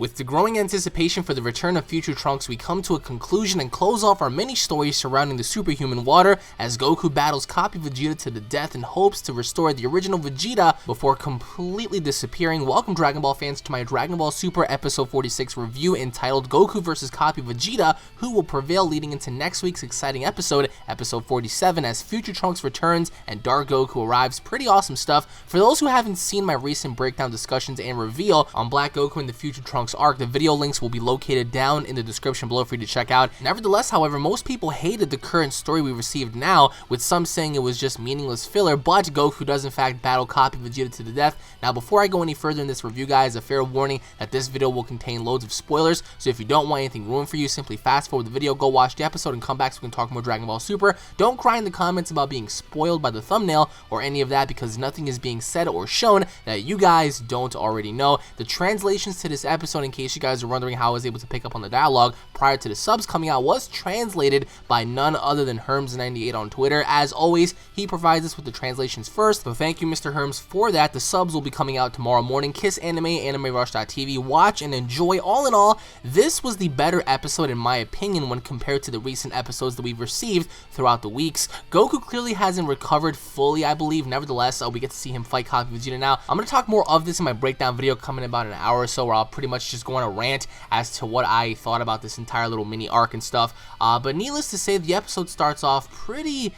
With the growing anticipation for the return of future Trunks, we come to a conclusion and close off our mini story surrounding the superhuman water as Goku battles Copy-Vegeta to the death in hopes to restore the original Vegeta before completely disappearing. Welcome Dragon Ball fans to my Dragon Ball Super episode 46 review entitled Goku vs Copy-Vegeta, who will prevail, leading into next week's exciting episode, episode 47, as future Trunks returns and Dark Goku arrives. Pretty awesome stuff. For those who haven't seen my recent breakdown discussions and reveal on Black Goku and the future Trunks arc, the video links will be located down in the description below for you to check out. Nevertheless, however, most people hated the current story we received now, with some saying it was just meaningless filler, but Goku does in fact battle Copy-Vegeta to the death. Now, before I go any further in this review, guys, a fair warning that this video will contain loads of spoilers, so if you don't want anything ruined for you, simply fast forward the video, go watch the episode, and come back so we can talk more Dragon Ball Super. Don't cry in the comments about being spoiled by the thumbnail or any of that, because nothing is being said or shown that you guys don't already know. The translations to this episode, in case you guys are wondering how I was able to pick up on the dialogue prior to the subs coming out, was translated by none other than Herms98 on Twitter. As always, he provides us with the translations first, so thank you, Mr. Herms, for that. The subs will be coming out tomorrow morning. Kiss Anime, AnimeRush.tv. Watch and enjoy. All in all, this was the better episode in my opinion when compared to the recent episodes that we've received throughout the weeks. Goku clearly hasn't recovered fully, I believe. Nevertheless, we get to see him fight Copy-Vegeta now. I'm going to talk more of this in my breakdown video coming in about an hour or so, where I'll pretty much just go on a rant as to what I thought about this entire little mini arc and stuff. But needless to say, the episode starts off pretty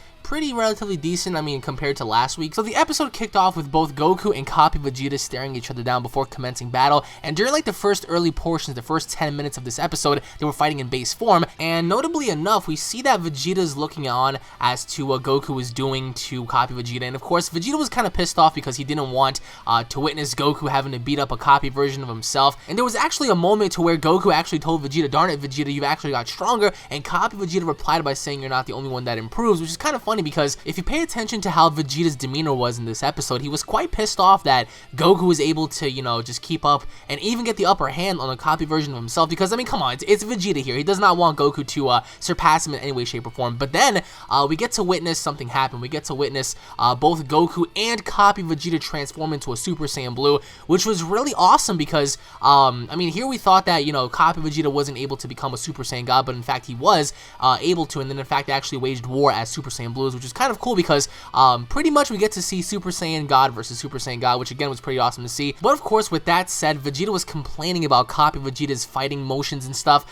relatively decent, I mean, compared to last week. So the episode kicked off with both Goku and Copy-Vegeta staring each other down before commencing battle, and during like the first early portions, the first 10 minutes of this episode, they were fighting in base form, and notably enough, we see that Vegeta's looking on as to what Goku was doing to Copy-Vegeta, and of course, Vegeta was kind of pissed off because he didn't want to witness Goku having to beat up a copy version of himself, and there was actually a moment to where Goku actually told Vegeta, "Darn it, Vegeta, you've actually got stronger," and Copy-Vegeta replied by saying, "You're not the only one that improves," which is kind of funny because if you pay attention to how Vegeta's demeanor was in this episode, he was quite pissed off that Goku was able to, you know, just keep up and even get the upper hand on a copy version of himself, because, I mean, come on, it's Vegeta here. He does not want Goku to surpass him in any way, shape, or form. But then we get to witness something happen. We get to witness both Goku and Copy-Vegeta transform into a Super Saiyan Blue, which was really awesome because, I mean, here we thought that, you know, Copy-Vegeta wasn't able to become a Super Saiyan God, but in fact he was able to, and then in fact actually waged war as Super Saiyan Blues, which is kind of cool because pretty much we get to see Super Saiyan God versus Super Saiyan God, which again was pretty awesome to see. But of course, with that said, Vegeta was complaining about Copy-Vegeta's fighting motions and stuff.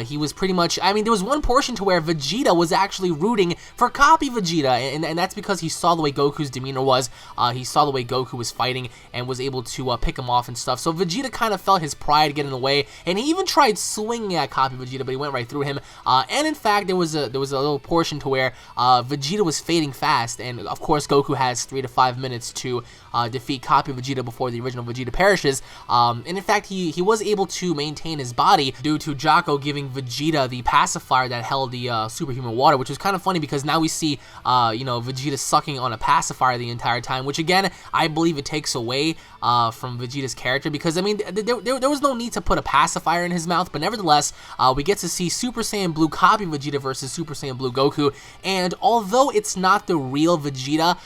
He was pretty much, I mean, there was one portion to where Vegeta was actually rooting for Copy-Vegeta, and that's because he saw the way Goku's demeanor was. He saw the way Goku was fighting and was able to pick him off and stuff. So Vegeta kind of felt his pride get in the way, and he even tried swinging at Copy-Vegeta, but he went right through him. And in fact, there was a little portion to where Vegeta was fading fast, and of course Goku has 3 to 5 minutes to defeat Copy-Vegeta before the original Vegeta perishes, and in fact he was able to maintain his body due to Jocko giving Vegeta the pacifier that held the superhuman water, which was kind of funny because now we see you know, Vegeta sucking on a pacifier the entire time, which again I believe it takes away from Vegeta's character, because I mean there was no need to put a pacifier in his mouth, but nevertheless we get to see Super Saiyan Blue Copy-Vegeta versus Super Saiyan Blue Goku, and although it's not the real Vegeta,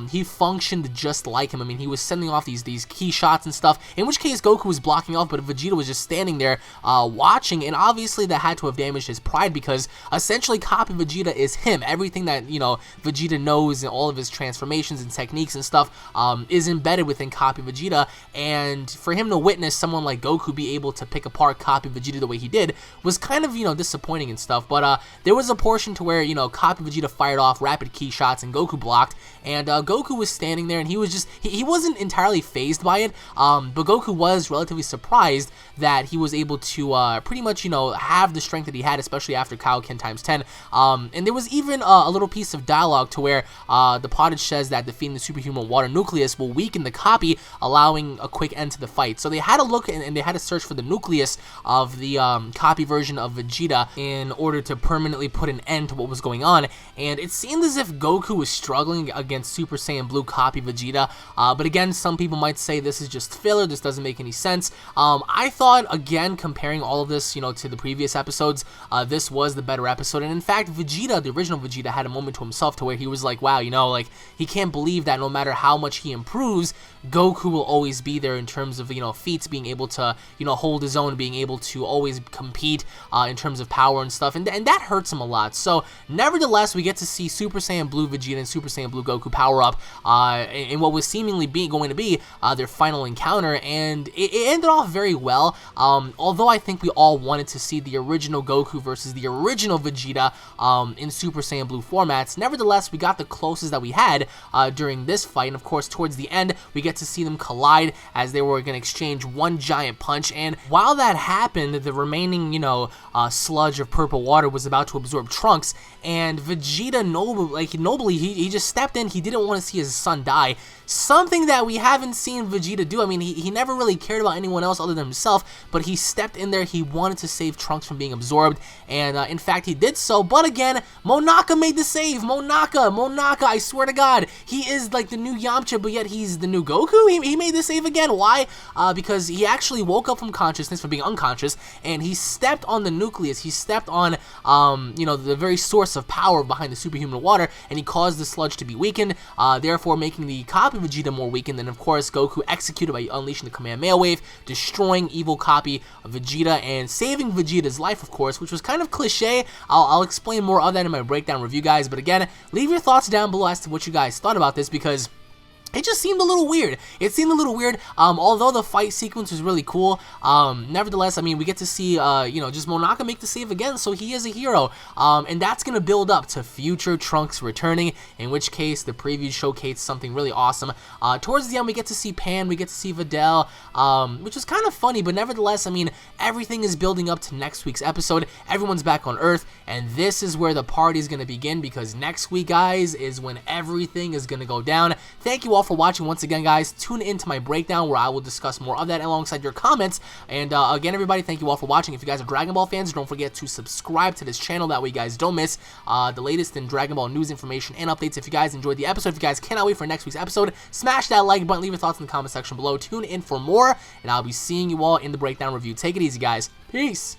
he functioned just like him. I mean, he was sending off these key shots and stuff, in which case Goku was blocking off, but Vegeta was just standing there watching, and obviously that had to have damaged his pride, because essentially Copy-Vegeta is him. Everything that, you know, Vegeta knows and all of his transformations and techniques and stuff is embedded within Copy-Vegeta, and for him to witness someone like Goku be able to pick apart Copy-Vegeta the way he did was kind of, you know, disappointing and stuff. But there was a portion to where, you know, Copy-Vegeta fired off rapid key shots and Goku blocked, and Goku was standing there and he was just, he wasn't entirely fazed by it, but Goku was relatively surprised that he was able to pretty much, you know, have the strength that he had, especially after Kaioken times 10, and there was even a little piece of dialogue to where the Pottage says that defeating the superhuman water nucleus will weaken the copy, allowing a quick end to the fight. So they had to look and they had to search for the nucleus of the copy version of Vegeta in order to permanently put an end to what was going on, and it seemed as if Goku was struggling against Super Saiyan Blue Copy-Vegeta. But again, some people might say this is just filler, this doesn't make any sense. I thought, again, comparing all of this, to the previous episodes, this was the better episode. And in fact, Vegeta, the original Vegeta, had a moment to himself to where he was like, wow, like, he can't believe that no matter how much he improves, Goku will always be there in terms of, feats, being able to, hold his own, being able to always compete in terms of power and stuff, and that hurts him a lot. So, nevertheless, we get to see Super Saiyan Blue Vegeta and Super Saiyan Blue Goku power up in what was seemingly going to be their final encounter, and it ended off very well, although I think we all wanted to see the original Goku versus the original Vegeta in Super Saiyan Blue formats. Nevertheless, we got the closest that we had during this fight, and of course, towards the end, we get to see them collide as they were going to exchange one giant punch, and while that happened, the remaining, sludge of purple water was about to absorb Trunks, and Vegeta nobly, he just stepped in. He didn't want to see his son die, something that we haven't seen Vegeta do. I mean, he never really cared about anyone else other than himself, but he stepped in there. He wanted to save Trunks from being absorbed, and in fact, he did so. But again, Monaka made the save. Monaka, I swear to God, he is like the new Yamcha, but yet he's the new Goku. He made the save again. Why? Because he actually woke up from consciousness, from being unconscious, and he stepped on the nucleus. He stepped on, the very source of power behind the superhuman water, and he caused the sludge to be weakened, therefore making the Copy-Vegeta more weakened. And of course, Goku executed by unleashing the Kamehameha Wave, destroying evil Copy of Vegeta, and saving Vegeta's life, of course, which was kind of cliche. I'll explain more of that in my breakdown review, guys. But again, leave your thoughts down below as to what you guys thought about this, because it just seemed a little weird. Although the fight sequence was really cool, nevertheless, I mean, we get to see, just Monaka make the save again, so he is a hero. And that's going to build up to future Trunks returning, in which case the preview showcased something really awesome. Towards the end, we get to see Pan, we get to see Videl, which is kind of funny, but nevertheless, I mean, everything is building up to next week's episode. Everyone's back on Earth, and this is where the party is going to begin, because next week, guys, is when everything is going to go down. Thank you all for watching once again, guys. Tune into my breakdown where I will discuss more of that alongside your comments. And again, everybody, thank you all for watching. If you guys are Dragon Ball fans, don't forget to subscribe to this channel. That way you guys don't miss the latest in Dragon Ball news, information, and updates. If you guys enjoyed the episode, if you guys cannot wait for next week's episode, smash that like button, leave your thoughts in the comment section below. Tune in for more, and I'll be seeing you all in the breakdown review. Take it easy, guys. Peace.